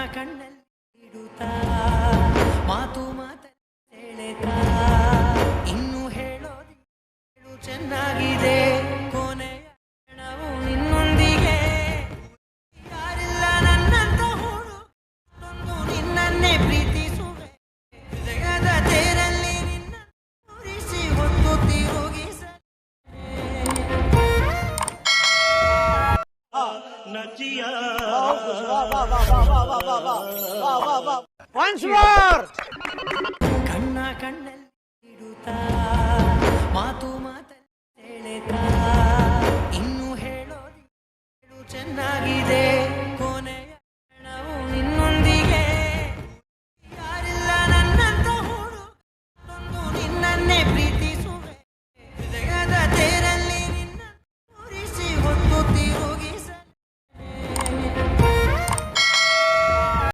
ಕಣ್ಣಲ್ಲಿ ಇಡುತ್ತಾ ಮಾತು ಸೆಳೆತಾ ಇನ್ನು ಹೇಳೋದು ಚೆನ್ನಾಗಿದೆ ಕೊನೆಯ ಕ್ಷಣವು ನಿನ್ನೊಂದಿಗೆ ಯಾರಿಲ್ಲ ನನ್ನಂತ ಹುಡು ನಿನ್ನನ್ನೇ ಪ್ರೀತಿಸುವೆ ಹೃದಯದ ತೇರಲ್ಲಿ ನಿನ್ನ ಉರಿಸಿ ಹೊತ್ತು ತಿರುಗಿಸ ಕಣ್ಣ ಕಣ್ಣಲ್ಲಿ ಇಡುತ್ತಾ ಮಾತು